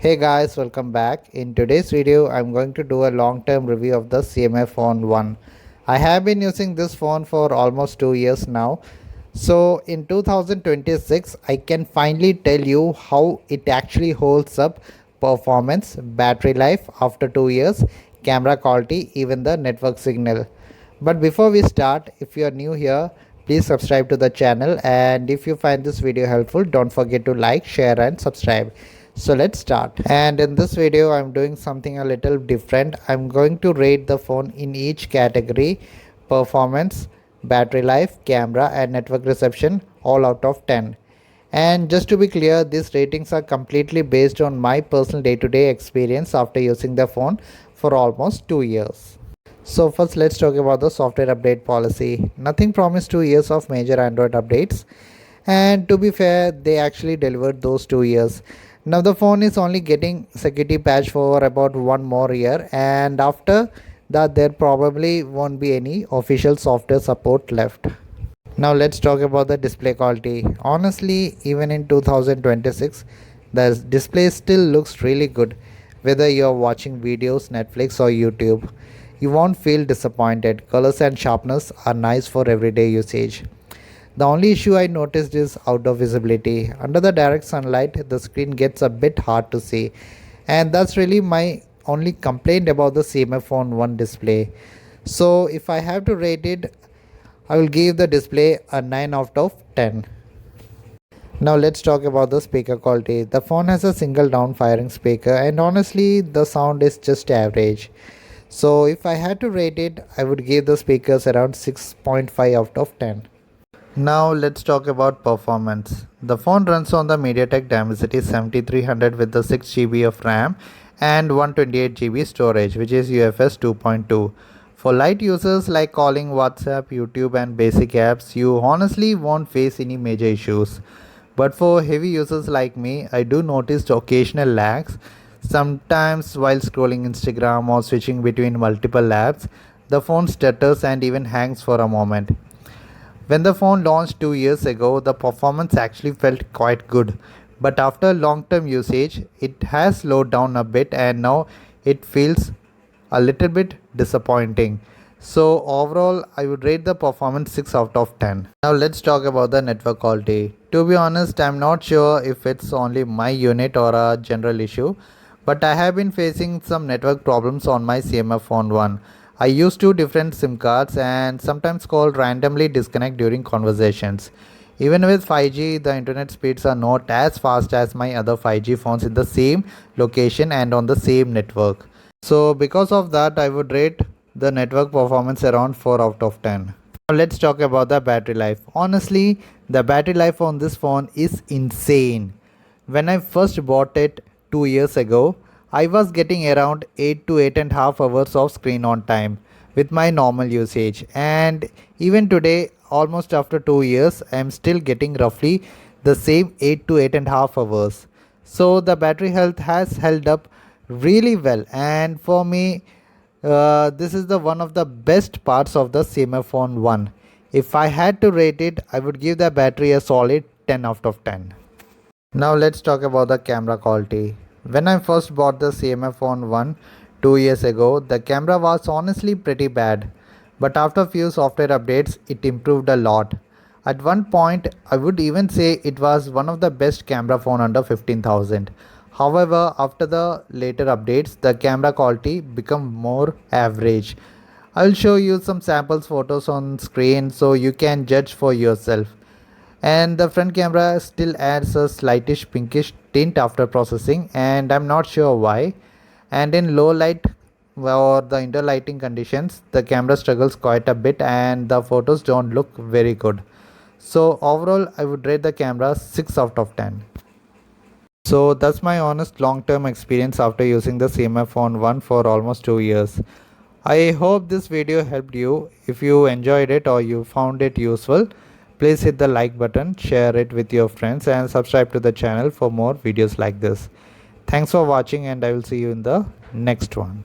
Hey guys, welcome back. In today's video, I'm going to do a long-term review of the CMF Phone 1. I have been using this phone for almost 2 years now. So in 2026, I can finally tell you how it actually holds up performance, battery life after 2 years, camera quality, even the network signal. But before we start, if you are new here, please subscribe to the channel, and if you find this video helpful, don't forget to like, share and subscribe. So let's start. And in this video I'm doing something a little different. I'm going to rate the phone in each category: performance, battery life, camera and network reception, all out of 10. And just to be clear, these ratings are completely based on my personal day-to-day experience after using the phone for almost 2 years. So first let's talk about the software update policy. Nothing promised 2 years of major Android updates, and to be fair, they actually delivered those 2 years. Now the phone is only getting security patch for about 1 more year, and after that there probably won't be any official software support left. Now let's talk about the display quality. Honestly, even in 2026, the display still looks really good. Whether you're watching videos, Netflix or YouTube, you won't feel disappointed. Colors and sharpness are nice for everyday usage. The only issue I noticed is outdoor visibility. Under the direct sunlight, the screen gets a bit hard to see, and that's really my only complaint about the CMF Phone 1 display. So if I have to rate it, I will give the display a 9 out of 10. Now let's talk about the speaker quality. The phone has a single down firing speaker, and honestly the sound is just average. So if I had to rate it, I would give the speakers around 6.5 out of 10. Now let's talk about performance. The phone runs on the MediaTek Dimensity 7300 with the 6 GB of RAM and 128 GB storage, which is UFS 2.2. For light users like calling, WhatsApp, YouTube and basic apps, you honestly won't face any major issues. But for heavy users like me, I do notice occasional lags. Sometimes while scrolling Instagram or switching between multiple apps, the phone stutters and even hangs for a moment. When the phone launched 2 years ago, the performance actually felt quite good. But after long-term usage, it has slowed down a bit and now it feels a little bit disappointing. So overall, I would rate the performance 6 out of 10. Now let's talk about the network quality. To be honest, I'm not sure if it's only my unit or a general issue, but I have been facing some network problems on my CMF Phone 1. I use two different SIM cards and sometimes call randomly disconnect during conversations. Even with 5G, the internet speeds are not as fast as my other 5G phones in the same location and on the same network. So because of that, I would rate the network performance around 4 out of 10. Now let's talk about the battery life. Honestly, the battery life on this phone is insane. When I first bought it 2 years ago, I was getting around 8 to 8.5 hours of screen on time with my normal usage, and even today, almost after 2 years, I am still getting roughly the same 8 to 8.5 hours. So the battery health has held up really well, and for me, this is the one of the best parts of the CMF Phone 1. If I had to rate it, I would give the battery a solid 10 out of 10. Now let's talk about the camera quality. When I first bought the CMF Phone 1 2 years ago, the camera was honestly pretty bad. But after few software updates, it improved a lot. At one point, I would even say it was one of the best camera phone under 15,000. However, after the later updates, the camera quality became more average. I will show you some samples photos on screen so you can judge for yourself. And the front camera still adds a slightish pinkish tint after processing, and I'm not sure why. And in low light or the indoor lighting conditions, the camera struggles quite a bit and the photos don't look very good. So overall, I would rate the camera 6 out of 10. So that's my honest long-term experience after using the CMF Phone 1 for almost 2 years. I hope this video helped you. If you enjoyed it or you found it useful, please hit the like button, share it with your friends and subscribe to the channel for more videos like this. Thanks for watching, and I will see you in the next one.